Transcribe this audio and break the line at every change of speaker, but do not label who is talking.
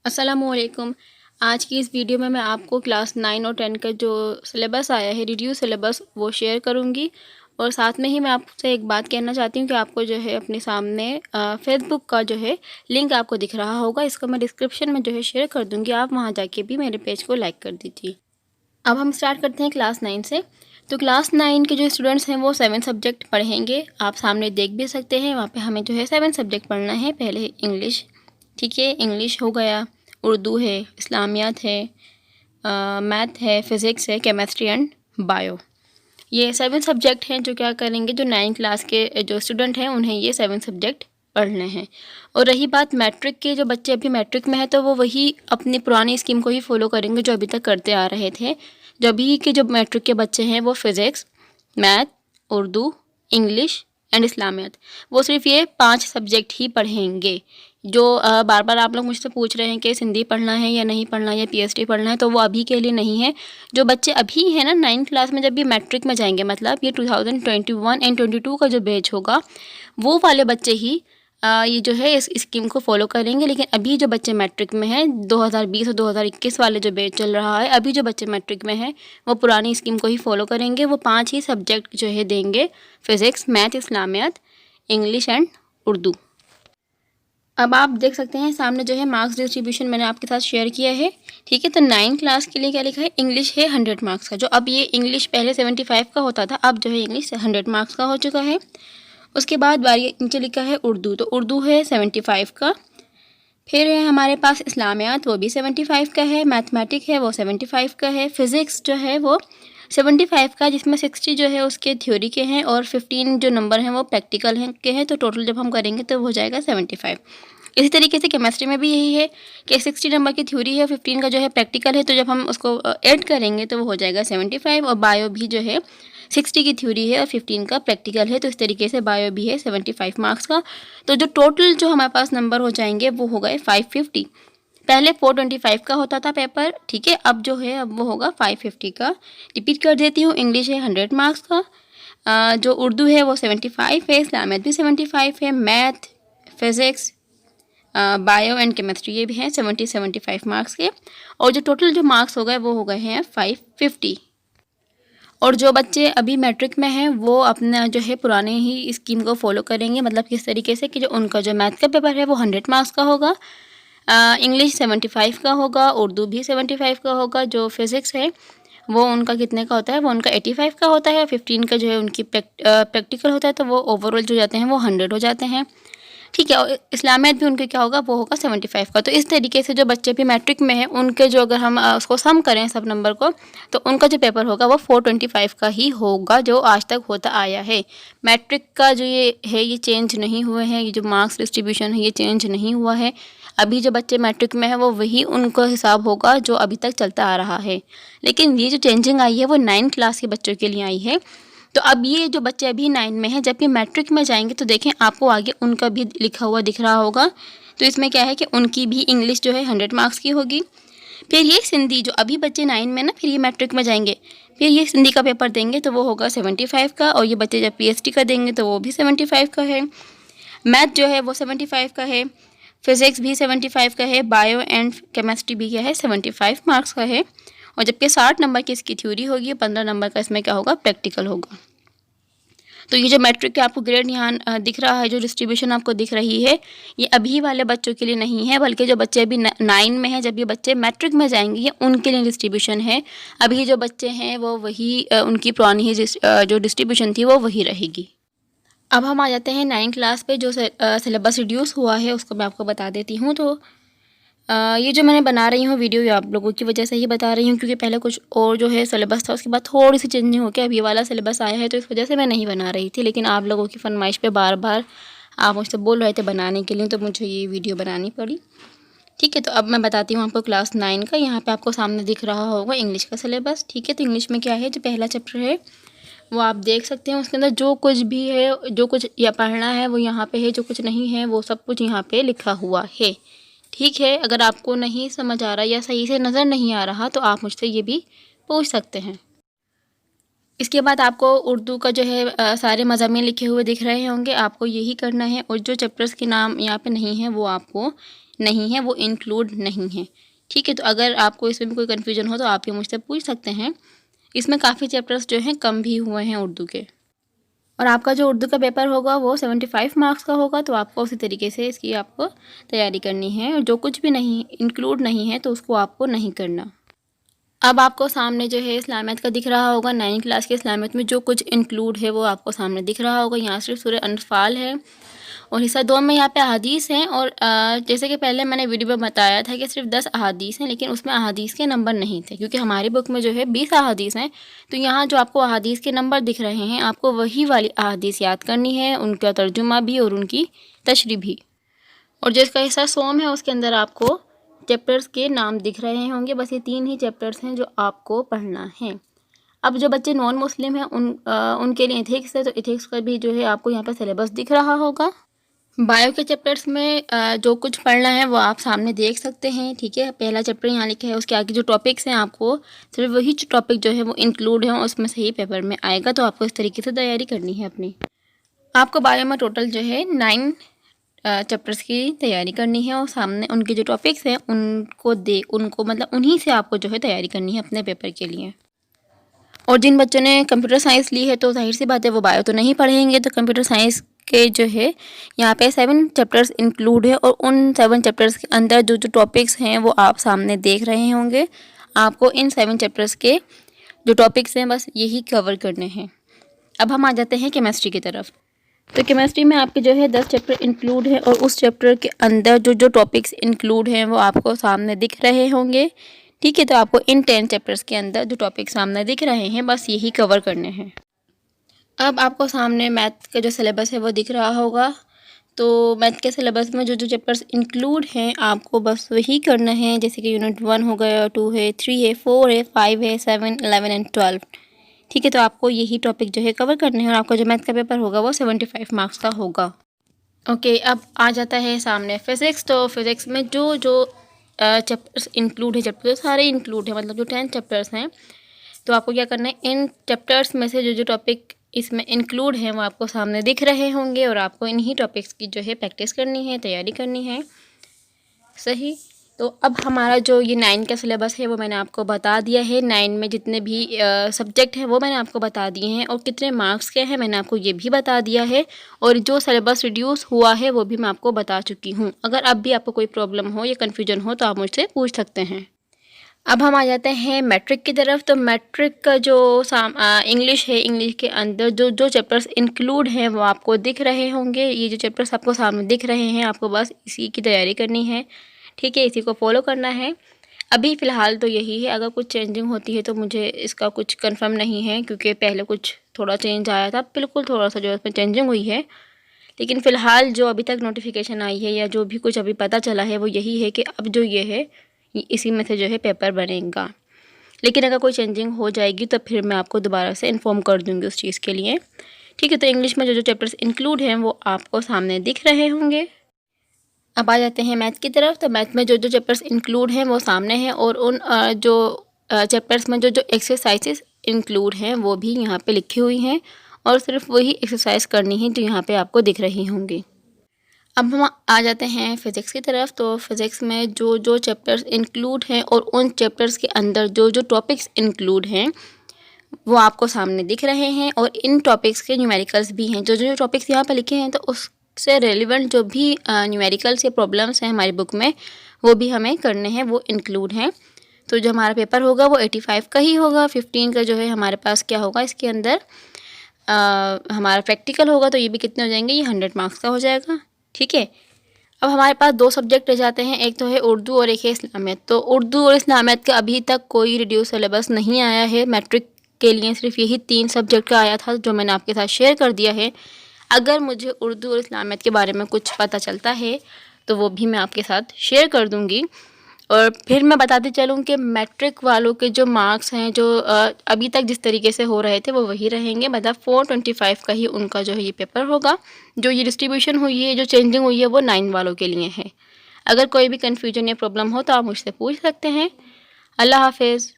अस्सलामुअलैकुम। आज की इस वीडियो में मैं आपको क्लास 9 और 10 का जो सिलेबस आया है, रिड्यूस सिलेबस, वो शेयर करूंगी। और साथ में ही मैं आपसे एक बात कहना चाहती हूँ कि आपको जो है अपने सामने फेसबुक का जो है लिंक आपको दिख रहा होगा, इसको मैं डिस्क्रिप्शन में जो है शेयर कर दूँगी। आप वहाँ जाके भी मेरे पेज को लाइक कर दीजिए। अब हम स्टार्ट करते हैं क्लास 9 से। तो क्लास 9 के जो स्टूडेंट्स हैं वो 7 सब्जेक्ट पढ़ेंगे। आप सामने देख भी सकते हैं, वहाँ पे हमें जो है 7 सब्जेक्ट पढ़ना है। पहले इंग्लिश, ठीक है, इंग्लिश हो गया। उर्दू है, इस्लामियात है, मैथ है, फ़िज़िक्स है, केमिस्ट्री एंड बायो। ये 7 सब्जेक्ट हैं जो क्या करेंगे, जो 9 क्लास के जो स्टूडेंट हैं उन्हें ये 7 सब्जेक्ट पढ़ने हैं। और रही बात मैट्रिक के, जो बच्चे अभी मैट्रिक में हैं तो वो वही अपनी पुरानी स्कीम को ही फॉलो करेंगे जो अभी तक करते आ रहे थे। जो अभी के जो मैट्रिक के बच्चे हैं वो physics, math, Urdu, English and Islamiyat, वो सिर्फ ये 5 सब्जेक्ट ही पढ़ेंगे। जो बार बार आप लोग मुझसे पूछ रहे हैं कि हिंदी पढ़ना है या नहीं पढ़ना है या पीएचडी पढ़ना है, तो वो अभी के लिए नहीं है। जो बच्चे अभी हैं ना 9th क्लास में, जब भी मैट्रिक में जाएंगे, मतलब ये 2021 एंड 22 का जो बैच होगा, वो वाले बच्चे ही ये जो है इस स्कीम को फॉलो करेंगे। लेकिन अभी जो बच्चे मैट्रिक में हैं, 2020 और 2021 वाले जो बैच चल रहा है, अभी जो बच्चे मैट्रिक में हैं वो पुरानी स्कीम को ही फॉलो करेंगे। वो 5 ही सब्जेक्ट जो है देंगे, physics, math, Islamiyat, English and Urdu. अब आप देख सकते हैं सामने जो है मार्क्स डिस्ट्रीब्यूशन मैंने आपके साथ शेयर किया है, ठीक है। तो 9 क्लास के लिए क्या लिखा है, इंग्लिश है 100 मार्क्स का। जो अब ये इंग्लिश पहले 75 का होता था, अब जो है इंग्लिश 100 मार्क्स का हो चुका है। उसके बाद बारी नीचे लिखा है उर्दू, तो उर्दू है 75 का। फिर है हमारे पास इस्लामियात, वो भी 75 का है। मैथमेटिक है वो 75 का है। फ़िज़िक्स जो है वो 75 का, जिसमें 60 जो है उसके थ्योरी के हैं और 15 जो नंबर हैं वो प्रैक्टिकल हैं के हैं। तो टोटल जब हम करेंगे तो हो जाएगा 75। इसी तरीके से केमिस्ट्री में भी यही है कि 60 नंबर की थ्योरी है, 15 का जो है प्रैक्टिकल है। तो जब हम उसको ऐड करेंगे तो वो हो जाएगा 75। और बायो भी जो है 60 की थ्योरी है और 15 का प्रैक्टिकल है। तो इस तरीके से बायो भी है 75 मार्क्स का। तो जो टोटल जो हमारे पास नंबर हो जाएंगे वो हो गए 550। पहले 425 का होता था पेपर, ठीक है, अब जो है अब वो होगा 550 का। रिपीट कर देती हूँ, इंग्लिश है 100 मार्क्स का, जो उर्दू है वो 75 है, इस्लामियत भी 75 है, math, physics, bio and chemistry ये भी हैं 75 मार्क्स के। और जो टोटल जो मार्क्स हो गए वो हो गए हैं 550। और जो बच्चे अभी मैट्रिक में हैं वो अपना जो है पुराने ही स्कीम को फॉलो करेंगे। मतलब किस तरीके से कि जो उनका जो मैथ का पेपर है वो 100 मार्क्स का होगा, इंग्लिश 75 का होगा, उर्दू भी 75 का होगा। जो फिज़िक्स है वो उनका कितने का होता है, वो उनका 85 का होता है। 15 का जो है उनकी प्रैक्टिकल होता है, तो वो ओवरऑल जो जाते हैं वो 100 हो जाते हैं, ठीक है। और इस्लामियत भी उनके क्या होगा, वो होगा 75 का। तो इस तरीके से जो बच्चे भी मैट्रिक में हैं उनके जो, अगर हम उसको सम करें सब नंबर को, तो उनका जो पेपर होगा वो 425 का ही होगा, जो आज तक होता आया है। मैट्रिक का जो ये है ये चेंज नहीं हुए हैं, ये जो मार्क्स डिस्ट्रीब्यूशन है ये चेंज नहीं हुआ है। अभी जो बच्चे मैट्रिक में है वो वही उनका हिसाब होगा जो अभी तक चलता आ रहा है। लेकिन ये जो चेंजिंग आई है वो 9 क्लास के बच्चों के लिए आई है। तो अब ये जो बच्चे अभी 9 में हैं, जब ये मैट्रिक में जाएंगे तो देखें आपको आगे उनका भी लिखा हुआ दिख रहा होगा। तो इसमें क्या है कि उनकी भी इंग्लिश जो है 100 मार्क्स की होगी। फिर ये सिंधी, जो अभी बच्चे 9 में ना, फिर ये मैट्रिक में जाएंगे, फिर ये सिंधी का पेपर देंगे तो वो होगा 75 का। और ये बच्चे जब पीएचडी का देंगे तो वो भी 75 का है। मैथ जो है वो 75 का है, फिज़िक्स भी 75 का है, बायो एंड केमिस्ट्री भी क्या है 75 मार्क्स का है। और जबकि 60 नंबर की इसकी थ्योरी होगी, 15 नंबर का इसमें क्या होगा, प्रैक्टिकल होगा। तो ये जो मैट्रिक के आपको ग्रेड यहाँ दिख रहा है, जो डिस्ट्रीब्यूशन आपको दिख रही है, ये अभी वाले बच्चों के लिए नहीं है, बल्कि जो बच्चे अभी 9 में हैं, जब ये बच्चे मैट्रिक में जाएंगे ये उनके लिए डिस्ट्रीब्यूशन है। अभी जो बच्चे हैं वो वही उनकी पुरानी ही जो डिस्ट्रीब्यूशन थी वो वही रहेगी। अब हम आ जाते हैं 9 क्लास पे। जो सिलेबस रिड्यूस हुआ है उसको मैं आपको बता देती हूँ। तो ये जो मैंने बना रही हूँ वीडियो, ये आप लोगों की वजह से ही बता रही हूँ, क्योंकि पहले कुछ और जो है सिलेबस था, उसके बाद थोड़ी सी चेंजिंग होकर अब ये वाला सिलेबस आया है, तो इस वजह से मैं नहीं बना रही थी। लेकिन आप लोगों की फरमाइश पे बार बार आप मुझसे बोल रहे थे बनाने के लिए, तो मुझे ये वीडियो बनानी पड़ी, ठीक है। तो अब मैं बताती हूँ आपको क्लास 9 का। यहाँ पर आपको सामने दिख रहा होगा इंग्लिश का सिलेबस, ठीक है। तो इंग्लिश में क्या है, जो पहला चैप्टर है वो आप देख सकते हैं। उसके अंदर जो कुछ भी है, जो कुछ या पढ़ना है वो यहाँ पे है, जो कुछ नहीं है वो सब कुछ यहाँ पे लिखा हुआ है, ठीक है। अगर आपको नहीं समझ आ रहा या सही से नज़र नहीं आ रहा तो आप मुझसे ये भी पूछ सकते हैं। इसके बाद आपको उर्दू का जो है सारे मज़ामीन लिखे हुए दिख रहे होंगे, आपको यही करना है। और जो चैप्टर्स के नाम यहाँ पे नहीं है वो आपको नहीं है, वो इंक्लूड नहीं है। ठीक है, तो अगर आपको इसमें भी कोई कन्फ्यूजन हो तो आप ये मुझसे पूछ सकते हैं। इसमें काफ़ी चैप्टर्स जो हैं कम भी हुए हैं उर्दू के। और आपका जो उर्दू का पेपर होगा वो 75 मार्क्स का होगा, तो आपको उसी तरीके से इसकी आपको तैयारी करनी है। और जो कुछ भी नहीं इंक्लूड नहीं है तो उसको आपको नहीं करना। अब आपको सामने जो है इस्लामियत का दिख रहा होगा, 9वीं क्लास के इस्लामियत में जो कुछ इंक्लूड है वो आपको सामने दिख रहा होगा। यहाँ सिर्फ सूरह अनफाल है और हिस्सा 2 में यहाँ पे अहादीस हैं। और जैसे कि पहले मैंने वीडियो में बताया था कि सिर्फ 10 अहादीस हैं, लेकिन उसमें अहादीस के नंबर नहीं थे, क्योंकि हमारी बुक में जो है 20 अहादीस हैं। तो यहाँ जो आपको अहादीस के नंबर दिख रहे हैं, आपको वही वाली अहादीस याद करनी है, उनका तर्जुमा भी और उनकी तशरीह भी। और जो इसका हिस्सा सोम है उसके अंदर आपको चैप्टर्स के नाम दिख रहे होंगे। बस ये 3 ही चैप्टर्स हैं जो आपको पढ़ना है। अब जो बच्चे नॉन मुस्लिम हैं उनके लिए इथिक्स है, तो इथिक्स का भी जो है आपको यहाँ पर सिलेबस दिख रहा होगा। बायो के चैप्टर्स में जो कुछ पढ़ना है वो आप सामने देख सकते हैं। ठीक है, पहला चैप्टर यहाँ लिखा है, उसके आगे जो टॉपिक्स हैं आपको सिर्फ वही टॉपिक जो है वो इंक्लूड है, उसमें से ही पेपर में आएगा। तो आपको इस तरीके से तैयारी करनी है अपनी। आपको बायो में टोटल जो है 9 चैप्टर्स की तैयारी करनी है और सामने उनके जो टॉपिक्स हैं उनको मतलब उन्हीं से आपको जो है तैयारी करनी है अपने पेपर के लिए। और जिन बच्चों ने कंप्यूटर साइंस ली है तो जाहिर सी बात है वो बायो तो नहीं पढ़ेंगे, तो कंप्यूटर साइंस के जो है यहाँ पे 7 चैप्टर्स इंक्लूड है। और उन 7 चैप्टर्स के अंदर जो जो टॉपिक्स हैं वो आप सामने देख रहे होंगे। आपको इन 7 चैप्टर्स के जो टॉपिक्स हैं बस यही कवर करने हैं। अब हम आ जाते हैं केमिस्ट्री की तरफ। तो केमिस्ट्री में आपके जो है 10 चैप्टर इंक्लूड है और उस चैप्टर के अंदर जो जो टॉपिक्स इंक्लूड हैं वो आपको सामने दिख रहे होंगे। ठीक है, तो आपको इन 10 चैप्टर्स के अंदर जो टॉपिक सामने दिख रहे हैं बस यही कवर करने हैं। अब आपको सामने मैथ का जो सिलेबस है वो दिख रहा होगा। तो मैथ के सिलेबस में जो जो चैप्टर्स इंक्लूड हैं आपको बस वही करना है। जैसे कि यूनिट 1 हो गया, 2 है, 3 है, 4 है, 5 है, 7, 11 एंड 12। ठीक है, तो आपको यही टॉपिक जो है कवर करने हैं और आपका जो मैथ का पेपर होगा वो 75 मार्क्स का होगा। ओके, अब आ जाता है सामने फिज़िक्स। तो फिज़िक्स में जो जो चैप्टर्स इंक्लूड है, चैप्टर तो सारे इंक्लूड है, मतलब जो 10 चैप्टर्स हैं, तो आपको क्या करना है, इन चैप्टर्स में से जो जो टॉपिक इसमें इंक्लूड हैं वो आपको सामने दिख रहे होंगे और आपको इन्हीं टॉपिक्स की जो है प्रैक्टिस करनी है, तैयारी करनी है। सही, तो अब हमारा जो ये 9 का सिलेबस है वो मैंने आपको बता दिया है। 9 में जितने भी सब्जेक्ट हैं वो मैंने आपको बता दिए हैं और कितने मार्क्स के हैं मैंने आपको ये भी बता दिया है। और जो सिलेबस रिड्यूस हुआ है वो भी मैं आपको बता चुकी हूँ। अगर अब भी आपको कोई प्रॉब्लम हो या कन्फ्यूजन हो तो आप मुझसे पूछ सकते हैं। अब हम आ जाते हैं मैट्रिक की तरफ। तो मैट्रिक का जो इंग्लिश है, इंग्लिश के अंदर जो जो चैप्टर्स इंक्लूड हैं वो आपको दिख रहे होंगे। ये जो चैप्टर्स आपको सामने दिख रहे हैं आपको बस इसी की तैयारी करनी है। ठीक है, इसी को फॉलो करना है। अभी फ़िलहाल तो यही है, अगर कुछ चेंजिंग होती है तो मुझे इसका कुछ कंफर्म नहीं है, क्योंकि पहले कुछ थोड़ा चेंज आया था, बिल्कुल थोड़ा सा जो है उसमें चेंजिंग हुई है। लेकिन फ़िलहाल जो अभी तक नोटिफिकेशन आई है या जो भी कुछ अभी पता चला है वो यही है कि अब जो ये है इसी में से जो है पेपर बनेगा। लेकिन अगर कोई चेंजिंग हो जाएगी तो फिर मैं आपको दोबारा से इन्फॉर्म कर दूँगी उस चीज़ के लिए। ठीक है, तो इंग्लिश में जो जो चैप्टर्स इंक्लूड हैं वो आपको सामने दिख रहे होंगे। अब आ जाते हैं मैथ की तरफ। तो मैथ में जो जो चैप्टर्स इंक्लूड हैं वो सामने हैं और उन जो चैप्टर्स में जो जो एक्सरसाइजेस इंक्लूड हैं वो भी यहाँ पे लिखी हुई हैं और सिर्फ वही एक्सरसाइज करनी है जो यहाँ पे आपको दिख रही होंगी। अब हम आ जाते हैं फ़िज़िक्स की तरफ। तो फिज़िक्स में जो जो चैप्टर्स इंक्लूड हैं और उन चैप्टर्स के अंदर जो जो टॉपिक्स इंक्लूड हैं वो आपको सामने दिख रहे हैं और इन टॉपिक्स के न्यूमेरिकल्स भी हैं। जो जो टॉपिक्स यहाँ पे लिखे हैं तो उससे रेलिवेंट जो भी न्यूमेरिकल्स या प्रॉब्लम्स हैं हमारी बुक में वो भी हमें करने हैं, वो इंक्लूड हैं। तो जो हमारा पेपर होगा वो 85 का ही होगा। 15 का जो है हमारे पास क्या होगा, इसके अंदर हमारा प्रैक्टिकल होगा, तो ये भी कितने हो जाएंगे, ये 100 मार्क्स का हो जाएगा। ठीक है, अब हमारे पास 2 सब्जेक्ट रह जाते हैं, एक तो है उर्दू और एक है इस्लामियत। तो उर्दू और इस्लामियत का अभी तक कोई रिड्यूस सिलेबस नहीं आया है। मैट्रिक के लिए सिर्फ यही 3 सब्जेक्ट का आया था जो मैंने आपके साथ शेयर कर दिया है। अगर मुझे उर्दू और इस्लामियत के बारे में कुछ पता चलता है तो वो भी मैं आपके साथ शेयर कर दूँगी। और फिर मैं बताते चलूँ कि मैट्रिक वालों के जो मार्क्स हैं जो अभी तक जिस तरीके से हो रहे थे वो वही रहेंगे, मतलब 425 का ही उनका जो है ये पेपर होगा। जो ये डिस्ट्रीब्यूशन हुई है, जो चेंजिंग हुई है वो 9 वालों के लिए है। अगर कोई भी कन्फ्यूजन या प्रॉब्लम हो तो आप मुझसे पूछ सकते हैं। अल्लाह हाफिज़।